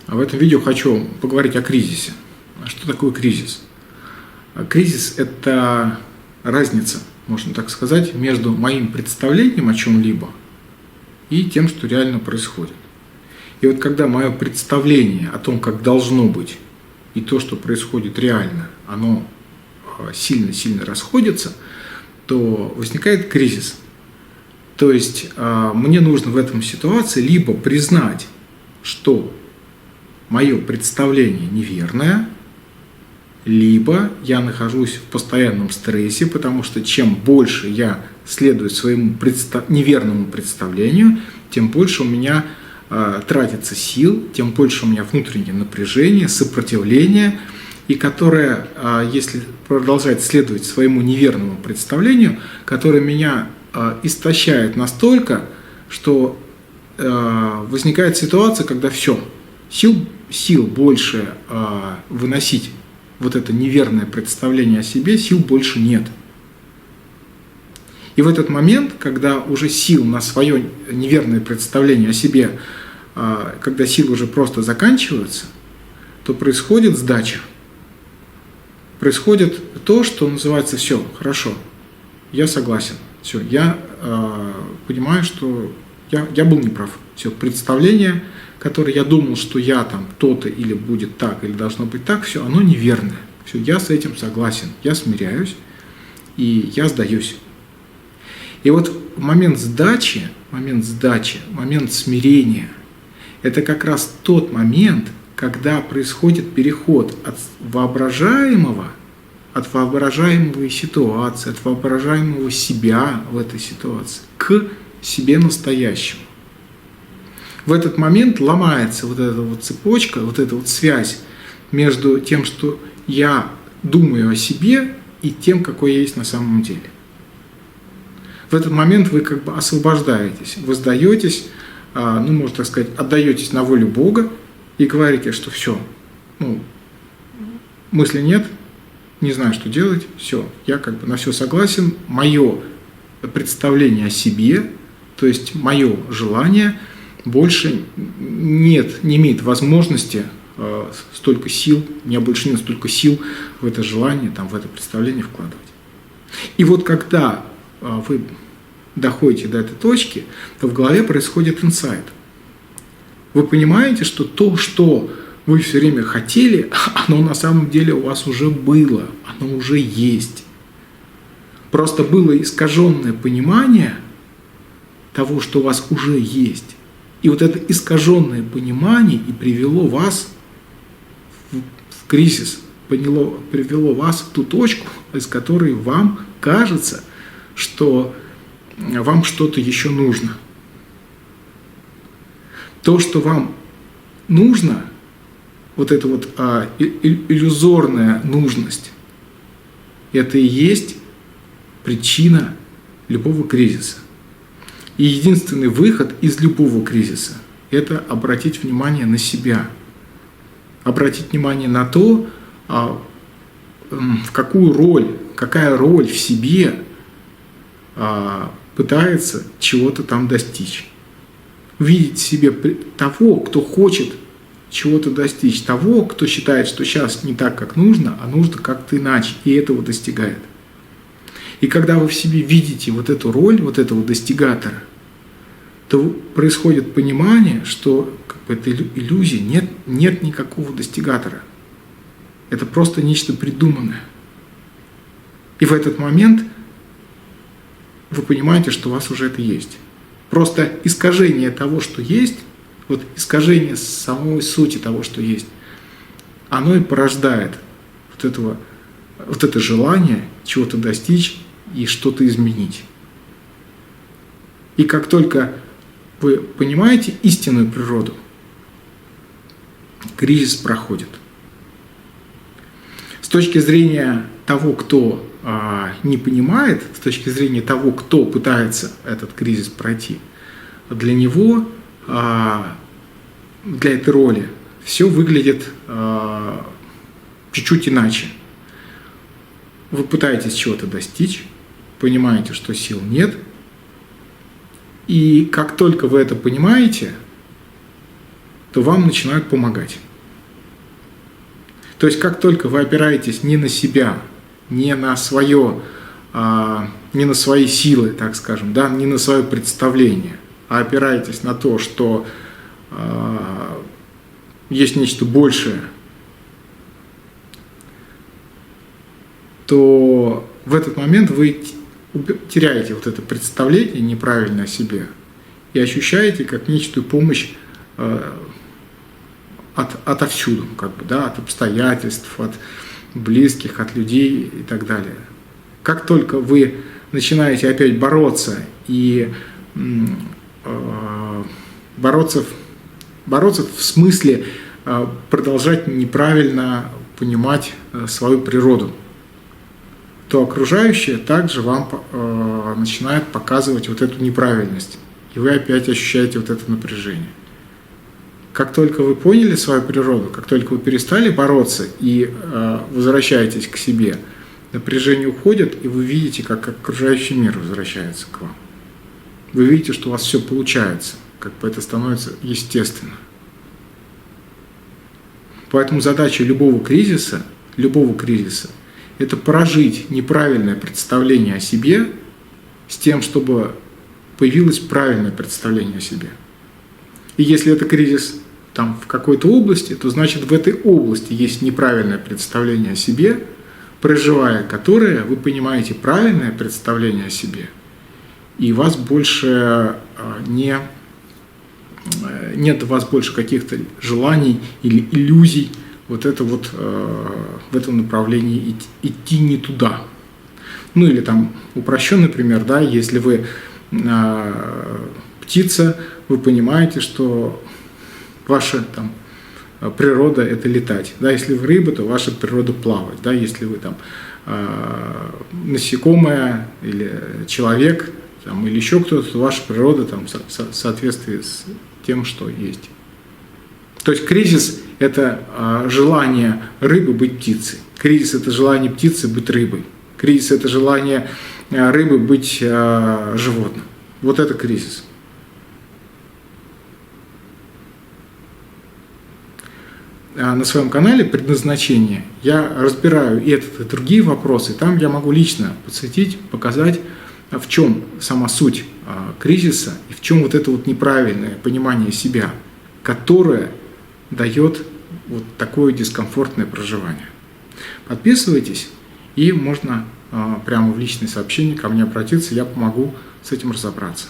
А в этом видео хочу поговорить о кризисе. Что такое кризис? Кризис – это разница, можно так сказать, между моим представлением о чем-либо и тем, что реально происходит. И вот когда мое представление о том, как должно быть, и то, что происходит реально, оно сильно-сильно расходится, то возникает кризис. То есть мне нужно в этом ситуации либо признать, что мое представление неверное, либо я нахожусь в постоянном стрессе, потому что чем больше я следую своему неверному представлению, тем больше у меня тратится сил, тем больше у меня внутреннее напряжение, сопротивление, и которое, если продолжать следовать своему неверному представлению, которое меня истощает настолько, что возникает ситуация, когда все, сил больше выносить вот это неверное представление о себе, сил больше нет. И в этот момент, когда уже сил на свое неверное представление о себе, когда силы уже просто заканчиваются, то происходит сдача. Происходит то, что называется «все, хорошо, я согласен, все, я понимаю, что я был неправ». Все, представление, которое я думал, что я там то-то или будет так, или должно быть так, все, оно неверное. Все, я с этим согласен, я смиряюсь и я сдаюсь. И вот момент сдачи, момент смирения – это как раз тот момент, когда происходит переход от воображаемой ситуации, от воображаемого себя в этой ситуации к себе настоящему. В этот момент ломается вот эта вот цепочка, вот эта вот связь между тем, что я думаю о себе, и тем, какой я есть на самом деле. В этот момент вы как бы освобождаетесь, вы сдаетесь, можно так сказать, отдаетесь на волю Бога и говорите, что все, мысли нет, не знаю, что делать, все, я как бы на все согласен, мое представление о себе, то есть мое желание больше не имеет возможности столько сил, у меня больше нет столько сил в это желание, в это представление вкладывать. И вот когда вы доходите до этой точки, то в голове происходит инсайт. Вы понимаете, что то, что вы все время хотели, оно на самом деле у вас уже было, оно уже есть. Просто было искаженное понимание того, что у вас уже есть. И вот это искаженное понимание и привело вас в кризис, привело вас в ту точку, из которой вам кажется, что вам что-то еще нужно. То, что вам нужно, вот эта вот иллюзорная нужность, это и есть причина любого кризиса. И единственный выход из любого кризиса – это обратить внимание на себя, обратить внимание на то, какая роль в себе пытается чего-то там достичь. Видеть в себе того, кто хочет чего-то достичь, того, кто считает, что сейчас не так, как нужно, а нужно как-то иначе, и этого достигает. И когда вы в себе видите вот эту роль, вот этого достигатора, то происходит понимание, что это иллюзия, нет никакого достигатора. Это просто нечто придуманное. И в этот момент вы понимаете, что у вас уже это есть. Просто искажение того, что есть, вот искажение самой сути того, что есть, оно и порождает вот это желание чего-то достичь и что-то изменить. И как только вы понимаете истинную природу, кризис проходит. С точки зрения того, кто не понимает, с точки зрения того, кто пытается этот кризис пройти, для него, для этой роли, все выглядит чуть-чуть иначе. Вы пытаетесь чего-то достичь, понимаете, что сил нет, и как только вы это понимаете, то вам начинают помогать. То есть, как только вы опираетесь не на себя, не на свое, не на свои силы, так скажем, да, не на свое представление, а опираетесь на то, что есть нечто большее, то в этот момент вы теряете вот это представление неправильное о себе и ощущаете как нечто помощь отовсюду, как бы, да, от обстоятельств, от близких, от людей и так далее. Как только вы начинаете опять бороться и бороться в смысле продолжать неправильно понимать свою природу, то окружающее также вам начинает показывать вот эту неправильность, и вы опять ощущаете вот это напряжение. Как только вы поняли свою природу, как только вы перестали бороться и возвращаетесь к себе, напряжение уходит, и вы видите, как окружающий мир возвращается к вам. Вы видите, что у вас все получается, как бы это становится естественно. Поэтому задача любого кризиса – это прожить неправильное представление о себе с тем, чтобы появилось правильное представление о себе. И если это кризис там в какой-то области, то значит в этой области есть неправильное представление о себе, проживая которое, вы понимаете правильное представление о себе, и у вас больше нет у вас больше каких-то желаний или иллюзий вот в этом направлении идти не туда. Ну или там упрощенный пример, да, если вы птица, вы понимаете, что ваша там природа – это летать. Да, если вы рыба, то ваша природа – плавать. Да, если вы там насекомое или человек там, или еще кто-то, то ваша природа там, в соответствии с тем, что есть. То есть кризис – это желание рыбы быть птицей. Кризис – это желание птицы быть рыбой. Кризис – это желание рыбы быть животным. Вот это кризис. На своем канале «Предназначение» я разбираю и этот, и другие вопросы. Там я могу лично подсветить, показать, в чем сама суть кризиса и в чем вот это вот неправильное понимание себя, которое дает вот такое дискомфортное проживание. Подписывайтесь, и можно прямо в личные сообщения ко мне обратиться, я помогу с этим разобраться.